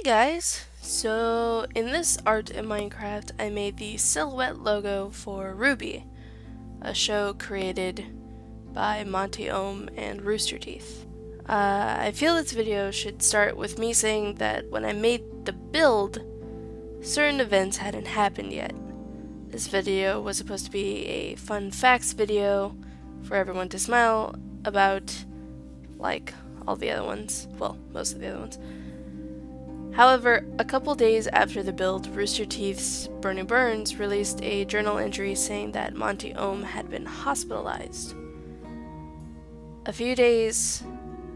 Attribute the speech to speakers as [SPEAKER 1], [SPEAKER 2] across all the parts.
[SPEAKER 1] Hey guys! So in this art in Minecraft I made the silhouette logo for RWBY, a show created by Monty Ohm and Rooster Teeth. I feel this video should start with me saying that when I made the build, certain events hadn't happened yet. This video was supposed to be a fun facts video for everyone to smile about, like all the other ones. Well, most of the other ones. However, a couple days after the build, Rooster Teeth's Bernie Burns released a journal entry saying that Monty Ohm had been hospitalized. A few days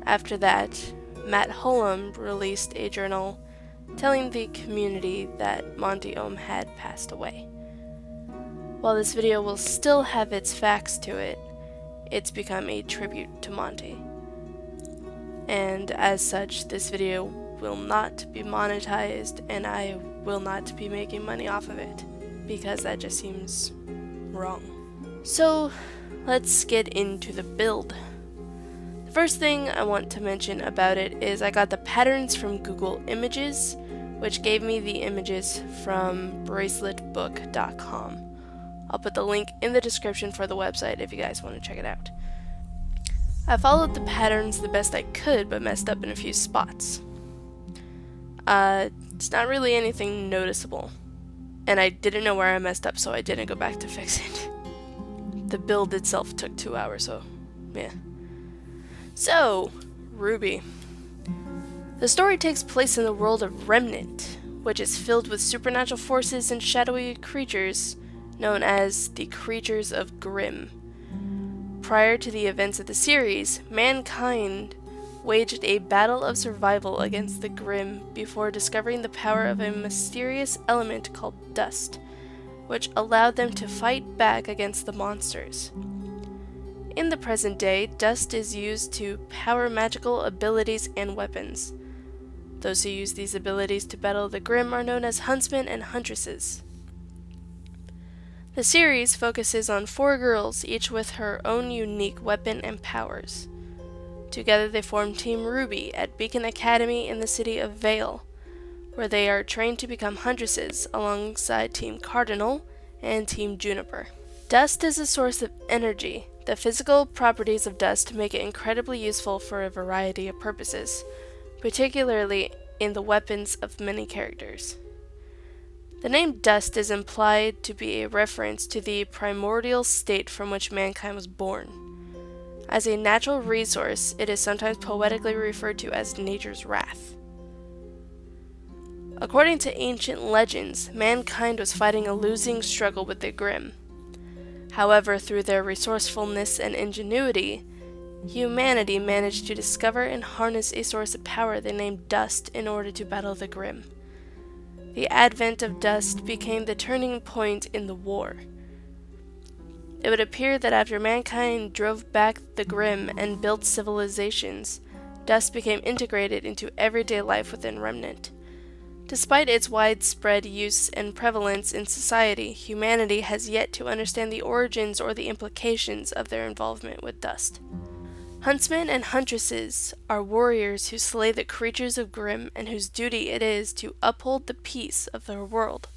[SPEAKER 1] after that, Matt Hullum released a journal telling the community that Monty Ohm had passed away. While this video will still have its facts to it, it's become a tribute to Monty. And as such, this video will not be monetized and I will not be making money off of it because that just seems wrong. So let's get into the build. The first thing I want to mention about it is I got the patterns from Google Images, which gave me the images from braceletbook.com. I'll put the link in the description for the website if you guys want to check it out. I followed the patterns the best I could but messed up in a few spots. It's not really anything noticeable, and I didn't know where I messed up, so I didn't go back to fix it. The build itself took 2 hours, so yeah. So, RWBY. The story takes place in the world of Remnant, which is filled with supernatural forces and shadowy creatures known as the Creatures of Grimm. Prior to the events of the series, mankind waged a battle of survival against the Grimm before discovering the power of a mysterious element called dust, which allowed them to fight back against the monsters. In the present day, dust is used to power magical abilities and weapons. Those who use these abilities to battle the Grimm are known as huntsmen and huntresses. The series focuses on 4 girls, each with her own unique weapon and powers. Together they form Team RWBY at Beacon Academy in the city of Vale, where they are trained to become huntresses alongside Team Cardinal and Team Juniper. Dust is a source of energy. The physical properties of dust make it incredibly useful for a variety of purposes, particularly in the weapons of many characters. The name dust is implied to be a reference to the primordial state from which mankind was born. As a natural resource, it is sometimes poetically referred to as nature's wrath. According to ancient legends, mankind was fighting a losing struggle with the Grimm. However, through their resourcefulness and ingenuity, humanity managed to discover and harness a source of power they named dust in order to battle the Grimm. The advent of dust became the turning point in the war. It would appear that after mankind drove back the Grimm and built civilizations, dust became integrated into everyday life within Remnant. Despite its widespread use and prevalence in society, humanity has yet to understand the origins or the implications of their involvement with dust. Huntsmen and huntresses are warriors who slay the creatures of Grimm and whose duty it is to uphold the peace of their world.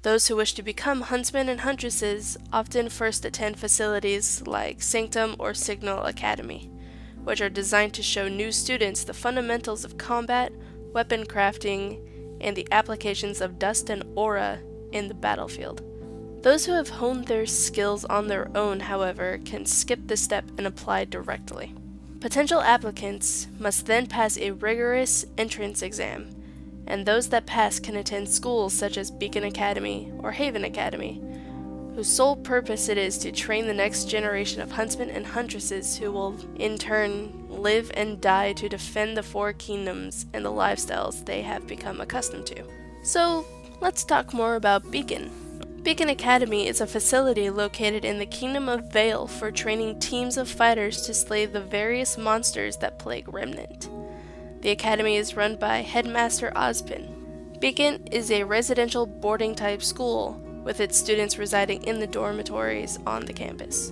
[SPEAKER 1] Those who wish to become huntsmen and huntresses often first attend facilities like Sanctum or Signal Academy, which are designed to show new students the fundamentals of combat, weapon crafting, and the applications of dust and aura in the battlefield. Those who have honed their skills on their own, however, can skip this step and apply directly. Potential applicants must then pass a rigorous entrance exam, and those that pass can attend schools such as Beacon Academy or Haven Academy, whose sole purpose it is to train the next generation of huntsmen and huntresses who will, in turn, live and die to defend the 4 kingdoms and the lifestyles they have become accustomed to. So, let's talk more about Beacon. Beacon Academy is a facility located in the Kingdom of Vale for training teams of fighters to slay the various monsters that plague Remnant. The academy is run by Headmaster Ozpin. Beacon is a residential boarding type school, with its students residing in the dormitories on the campus.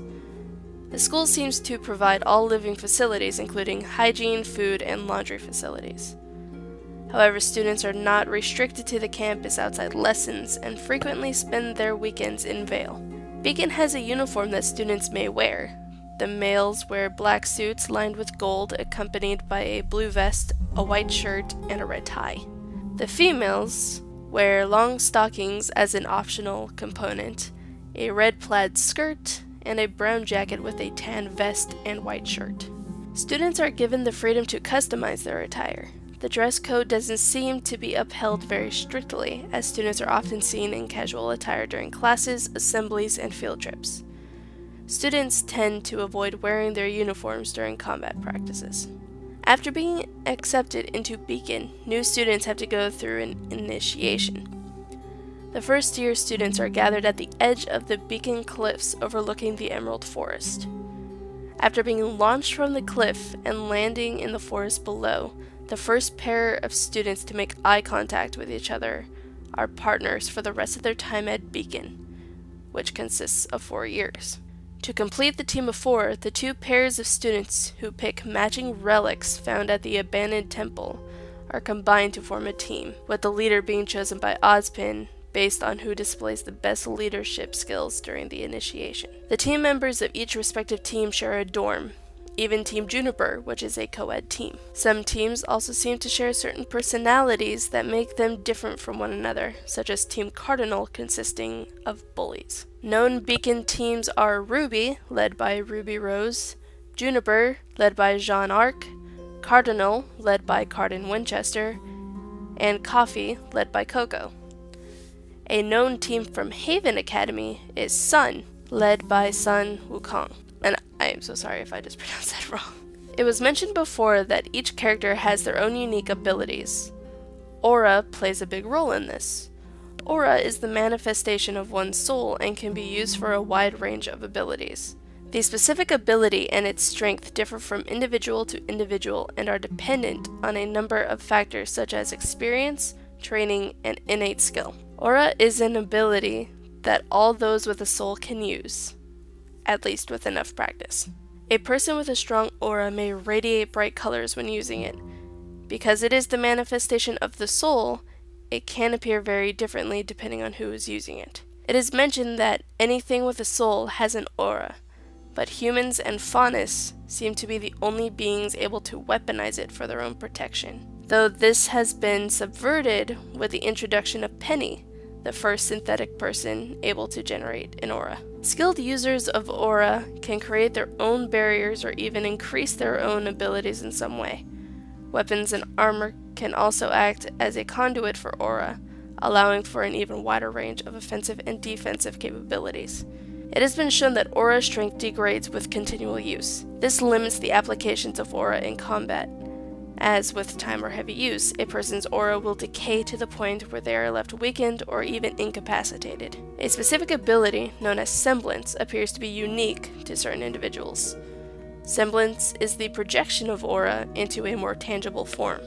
[SPEAKER 1] The school seems to provide all living facilities, including hygiene, food, and laundry facilities. However, students are not restricted to the campus outside lessons and frequently spend their weekends in Vale. Beacon has a uniform that students may wear. The males wear black suits lined with gold, accompanied by a blue vest, a white shirt, and a red tie. The females wear long stockings as an optional component, a red plaid skirt, and a brown jacket with a tan vest and white shirt. Students are given the freedom to customize their attire. The dress code doesn't seem to be upheld very strictly, as students are often seen in casual attire during classes, assemblies, and field trips. Students tend to avoid wearing their uniforms during combat practices. After being accepted into Beacon, new students have to go through an initiation. The first-year students are gathered at the edge of the Beacon Cliffs overlooking the Emerald Forest. After being launched from the cliff and landing in the forest below, the first pair of students to make eye contact with each other are partners for the rest of their time at Beacon, which consists of 4 years. To complete the team of 4, the 2 pairs of students who pick matching relics found at the abandoned temple are combined to form a team, with the leader being chosen by Ozpin based on who displays the best leadership skills during the initiation. The team members of each respective team share a dorm, even Team Juniper, which is a co-ed team. Some teams also seem to share certain personalities that make them different from one another, such as Team Cardinal, consisting of bullies. Known Beacon teams are RWBY, led by Ruby Rose, Juniper, led by Jean Arc, Cardinal, led by Cardin Winchester, and Coffee, led by Coco. A known team from Haven Academy is Sun, led by Sun Wukong. And I am so sorry if I just pronounced that wrong. It was mentioned before that each character has their own unique abilities. Aura plays a big role in this. Aura is the manifestation of one's soul and can be used for a wide range of abilities. The specific ability and its strength differ from individual to individual and are dependent on a number of factors such as experience, training, and innate skill. Aura is an ability that all those with a soul can use, at least with enough practice. A person with a strong aura may radiate bright colors when using it. Because it is the manifestation of the soul, it can appear very differently depending on who is using it. It is mentioned that anything with a soul has an aura, but humans and Faunus seem to be the only beings able to weaponize it for their own protection. Though this has been subverted with the introduction of Penny, the first synthetic person able to generate an aura. Skilled users of aura can create their own barriers or even increase their own abilities in some way. Weapons and armor can also act as a conduit for aura, allowing for an even wider range of offensive and defensive capabilities. It has been shown that aura strength degrades with continual use. This limits the applications of aura in combat, as with time or heavy use, a person's aura will decay to the point where they are left weakened or even incapacitated. A specific ability, known as semblance, appears to be unique to certain individuals. Semblance is the projection of aura into a more tangible form.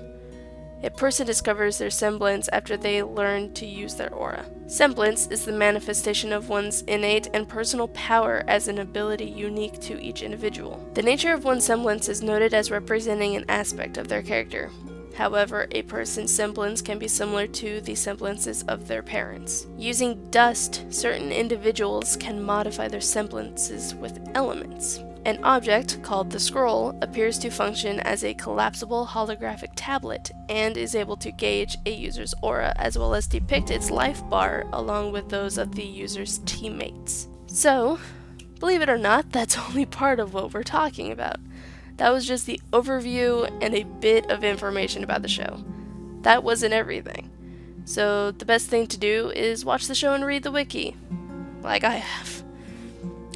[SPEAKER 1] A person discovers their semblance after they learn to use their aura. Semblance is the manifestation of one's innate and personal power as an ability unique to each individual. The nature of one's semblance is noted as representing an aspect of their character. However, a person's semblance can be similar to the semblances of their parents. Using dust, certain individuals can modify their semblances with elements. An object, called the scroll, appears to function as a collapsible holographic tablet and is able to gauge a user's aura as well as depict its life bar along with those of the user's teammates. So, believe it or not, that's only part of what we're talking about. That was just the overview and a bit of information about the show. That wasn't everything. So the best thing to do is watch the show and read the wiki, like I have.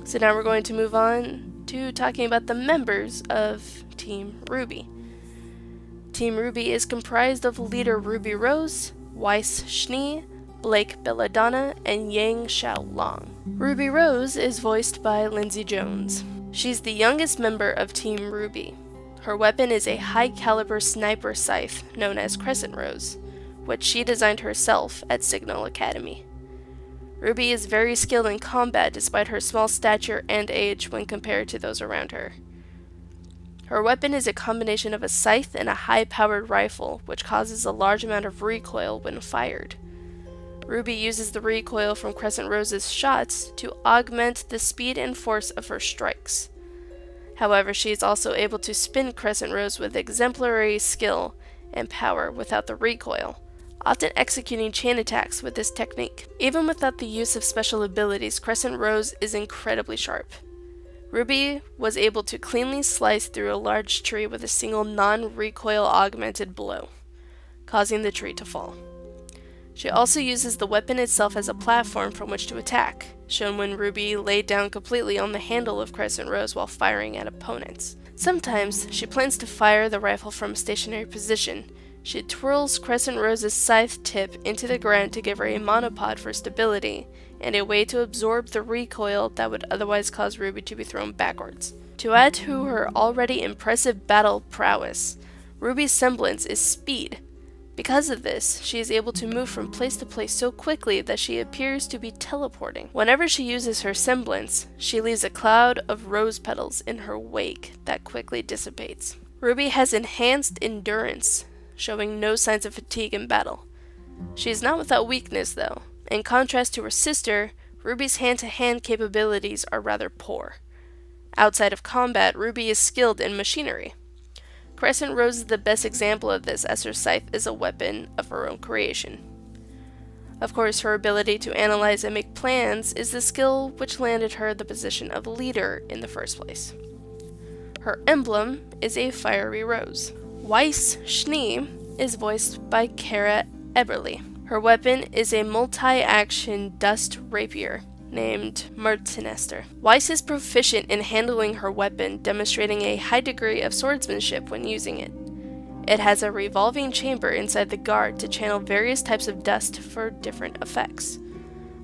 [SPEAKER 1] So now we're going to move on to talking about the members of Team RWBY. Team RWBY is comprised of leader Ruby Rose, Weiss Schnee, Blake Belladonna, and Yang Xiaolong. Ruby Rose is voiced by Lindsay Jones. She's the youngest member of Team RWBY. Her weapon is a high-caliber sniper scythe known as Crescent Rose, which she designed herself at Signal Academy. RWBY is very skilled in combat despite her small stature and age when compared to those around her. Her weapon is a combination of a scythe and a high-powered rifle, which causes a large amount of recoil when fired. RWBY uses the recoil from Crescent Rose's shots to augment the speed and force of her strikes. However, she is also able to spin Crescent Rose with exemplary skill and power without the recoil, often executing chain attacks with this technique. Even without the use of special abilities, Crescent Rose is incredibly sharp. RWBY was able to cleanly slice through a large tree with a single non-recoil augmented blow, causing the tree to fall. She also uses the weapon itself as a platform from which to attack, shown when RWBY laid down completely on the handle of Crescent Rose while firing at opponents. Sometimes, she plans to fire the rifle from a stationary position. She twirls Crescent Rose's scythe tip into the ground to give her a monopod for stability, and a way to absorb the recoil that would otherwise cause RWBY to be thrown backwards. To add to her already impressive battle prowess, RWBY's semblance is speed. Because of this, she is able to move from place to place so quickly that she appears to be teleporting. Whenever she uses her semblance, she leaves a cloud of rose petals in her wake that quickly dissipates. RWBY has enhanced endurance, showing no signs of fatigue in battle. She is not without weakness, though. In contrast to her sister, RWBY's hand-to-hand capabilities are rather poor. Outside of combat, RWBY is skilled in machinery. Crescent Rose is the best example of this, as her scythe is a weapon of her own creation. Of course, her ability to analyze and make plans is the skill which landed her the position of leader in the first place. Her emblem is a fiery rose. Weiss Schnee is voiced by Kara Eberly. Her weapon is a multi-action dust rapier named Mertenester. Weiss is proficient in handling her weapon, demonstrating a high degree of swordsmanship when using it. It has a revolving chamber inside the guard to channel various types of dust for different effects.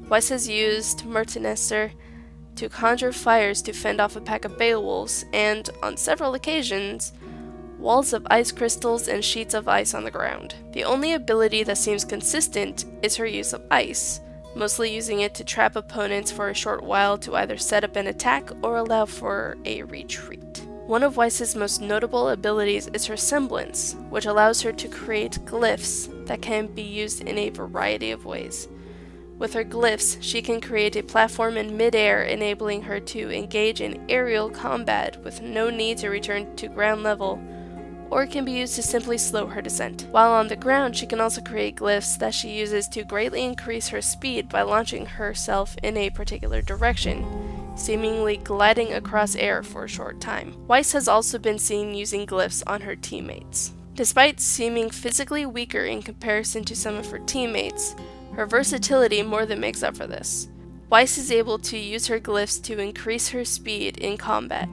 [SPEAKER 1] Weiss has used Mertenester to conjure fires to fend off a pack of Beowulfs, and, on several occasions, walls of ice crystals and sheets of ice on the ground. The only ability that seems consistent is her use of ice, mostly using it to trap opponents for a short while to either set up an attack or allow for a retreat. One of Weiss's most notable abilities is her semblance, which allows her to create glyphs that can be used in a variety of ways. With her glyphs, she can create a platform in mid-air, enabling her to engage in aerial combat with no need to return to ground level, or it can be used to simply slow her descent. While on the ground, she can also create glyphs that she uses to greatly increase her speed by launching herself in a particular direction, seemingly gliding across air for a short time. Weiss has also been seen using glyphs on her teammates. Despite seeming physically weaker in comparison to some of her teammates, her versatility more than makes up for this. Weiss is able to use her glyphs to increase her speed in combat,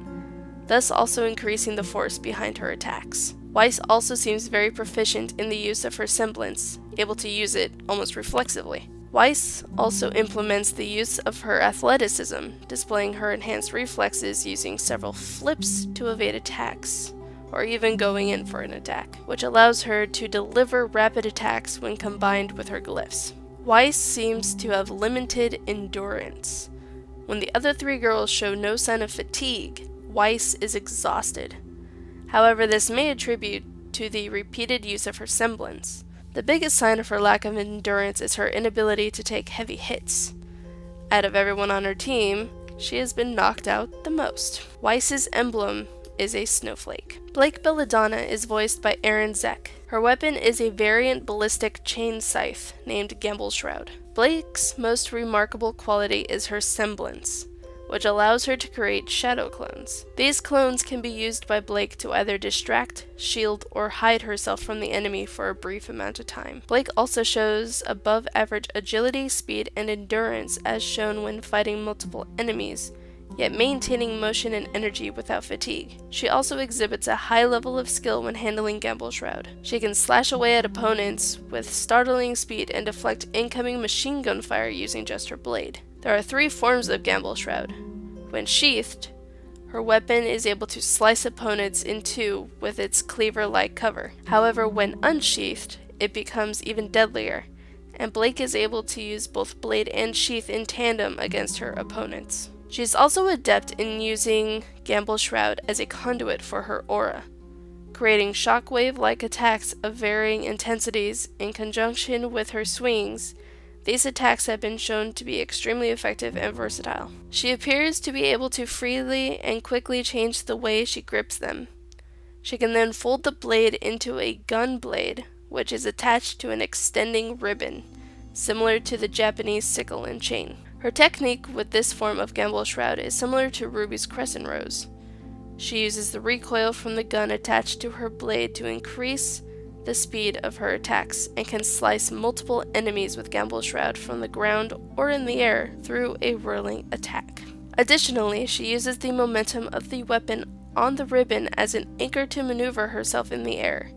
[SPEAKER 1] thus also increasing the force behind her attacks. Weiss also seems very proficient in the use of her semblance, able to use it almost reflexively. Weiss also implements the use of her athleticism, displaying her enhanced reflexes using several flips to evade attacks, or even going in for an attack, which allows her to deliver rapid attacks when combined with her glyphs. Weiss seems to have limited endurance. When the other three girls show no sign of fatigue, Weiss is exhausted. However, this may attribute to the repeated use of her semblance. The biggest sign of her lack of endurance is her inability to take heavy hits. Out of everyone on her team, she has been knocked out the most. Weiss's emblem is a snowflake. Blake Belladonna is voiced by Aaron Zeck. Her weapon is a variant ballistic chain scythe named Gamble's Shroud. Blake's most remarkable quality is her semblance, which allows her to create shadow clones. These clones can be used by Blake to either distract, shield, or hide herself from the enemy for a brief amount of time. Blake also shows above average agility, speed, and endurance as shown when fighting multiple enemies, yet maintaining motion and energy without fatigue. She also exhibits a high level of skill when handling Gamble's Shroud. She can slash away at opponents with startling speed and deflect incoming machine gun fire using just her blade. There are three forms of Gamble's Shroud. When sheathed, her weapon is able to slice opponents in two with its cleaver-like cover. However, when unsheathed, it becomes even deadlier, and Blake is able to use both blade and sheath in tandem against her opponents. She's also adept in using Gamble Shroud as a conduit for her aura, creating shockwave-like attacks of varying intensities in conjunction with her swings. These attacks have been shown to be extremely effective and versatile. She appears to be able to freely and quickly change the way she grips them. She can then fold the blade into a gun blade, which is attached to an extending ribbon, similar to the Japanese sickle and chain. Her technique with this form of Gamble Shroud is similar to RWBY's Crescent Rose. She uses the recoil from the gun attached to her blade to increase the speed of her attacks, and can slice multiple enemies with Gamble Shroud from the ground or in the air through a whirling attack. Additionally, she uses the momentum of the weapon on the ribbon as an anchor to maneuver herself in the air,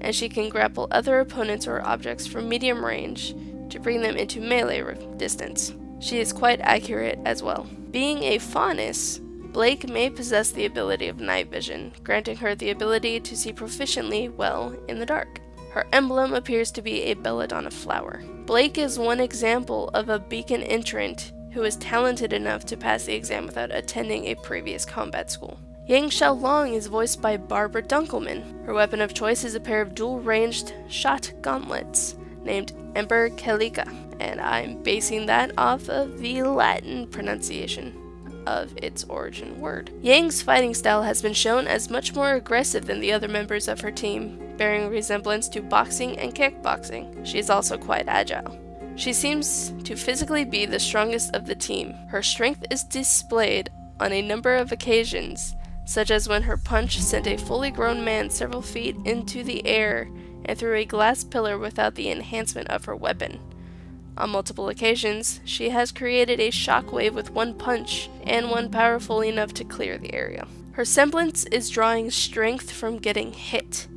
[SPEAKER 1] and she can grapple other opponents or objects from medium range to bring them into melee distance. She is quite accurate as well. Being a faunus, Blake may possess the ability of night vision, granting her the ability to see proficiently well in the dark. Her emblem appears to be a belladonna flower. Blake is one example of a beacon entrant who is talented enough to pass the exam without attending a previous combat school. Yang Xiaolong is voiced by Barbara Dunkelman. Her weapon of choice is a pair of dual-ranged shot gauntlets named Ember Calica, and I'm basing that off of the Latin pronunciation of its origin word. Yang's fighting style has been shown as much more aggressive than the other members of her team, bearing resemblance to boxing and kickboxing. She is also quite agile. She seems to physically be the strongest of the team. Her strength is displayed on a number of occasions, such as when her punch sent a fully grown man several feet into the air and through a glass pillar without the enhancement of her weapon. On multiple occasions, she has created a shockwave with one punch, and one powerful enough to clear the area. Her semblance is drawing strength from getting hit.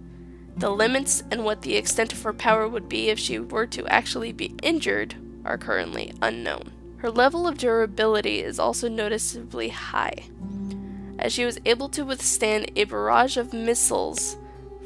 [SPEAKER 1] The limits and what the extent of her power would be if she were to actually be injured are currently unknown. Her level of durability is also noticeably high, as she was able to withstand a barrage of missiles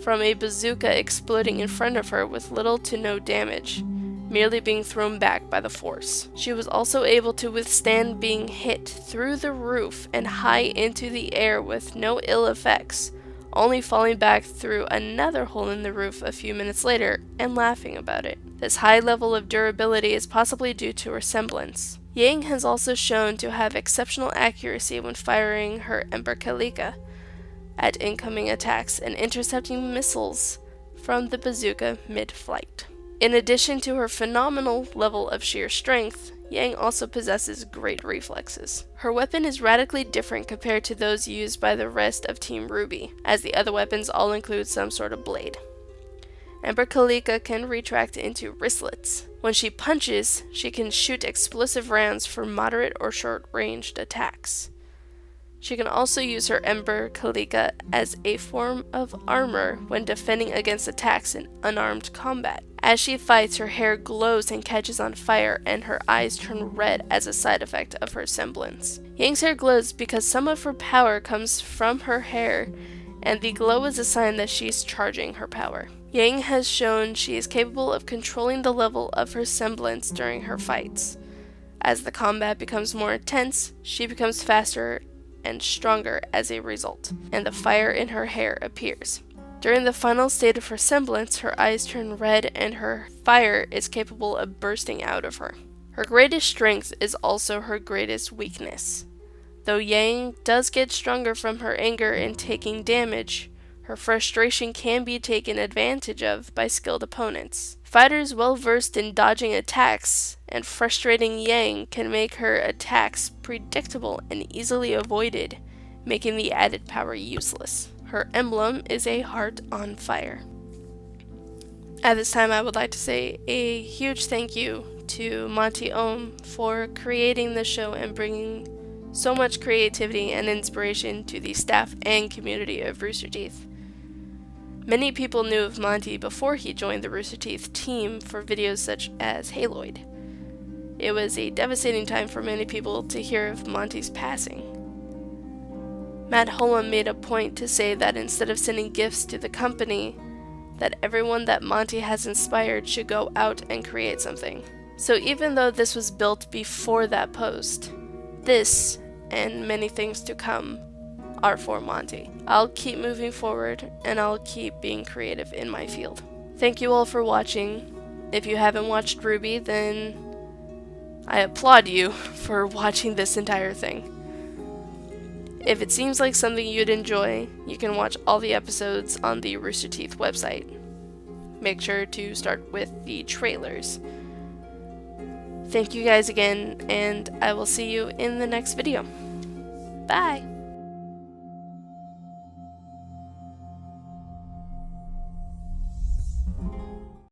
[SPEAKER 1] from a bazooka exploding in front of her with little to no damage, merely being thrown back by the force. She was also able to withstand being hit through the roof and high into the air with no ill effects, only falling back through another hole in the roof a few minutes later and laughing about it. This high level of durability is possibly due to her semblance. Yang has also shown to have exceptional accuracy when firing her Ember Calica at incoming attacks and intercepting missiles from the bazooka mid-flight. In addition to her phenomenal level of sheer strength, Yang also possesses great reflexes. Her weapon is radically different compared to those used by the rest of Team RWBY, as the other weapons all include some sort of blade. Ember Calica can retract into wristlets. When she punches, she can shoot explosive rounds for moderate or short-ranged attacks. She can also use her Ember Calica as a form of armor when defending against attacks in unarmed combat. As she fights, her hair glows and catches on fire, and her eyes turn red as a side effect of her semblance. Yang's hair glows because some of her power comes from her hair, and the glow is a sign that she's charging her power. Yang has shown she is capable of controlling the level of her semblance during her fights. As the combat becomes more intense, she becomes faster and stronger as a result, and the fire in her hair appears. During the final state of her semblance, her eyes turn red and her fire is capable of bursting out of her. Her greatest strength is also her greatest weakness. Though Yang does get stronger from her anger and taking damage, her frustration can be taken advantage of by skilled opponents. Fighters well versed in dodging attacks and frustrating Yang can make her attacks predictable and easily avoided, making the added power useless. Her emblem is a heart on fire. At this time, I would like to say a huge thank you to Monty Ohm for creating the show and bringing so much creativity and inspiration to the staff and community of Rooster Teeth. Many people knew of Monty before he joined the Rooster Teeth team for videos such as Haloid. It was a devastating time for many people to hear of Monty's passing. Matt Holm made a point to say that instead of sending gifts to the company, that everyone that Monty has inspired should go out and create something. So even though this was built before that post, this and many things to come are for Monty. I'll keep moving forward, and I'll keep being creative in my field. Thank you all for watching. If you haven't watched RWBY, then I applaud you for watching this entire thing. If it seems like something you'd enjoy, you can watch all the episodes on the Rooster Teeth website. Make sure to start with the trailers. Thank you guys again, and I will see you in the next video. Bye!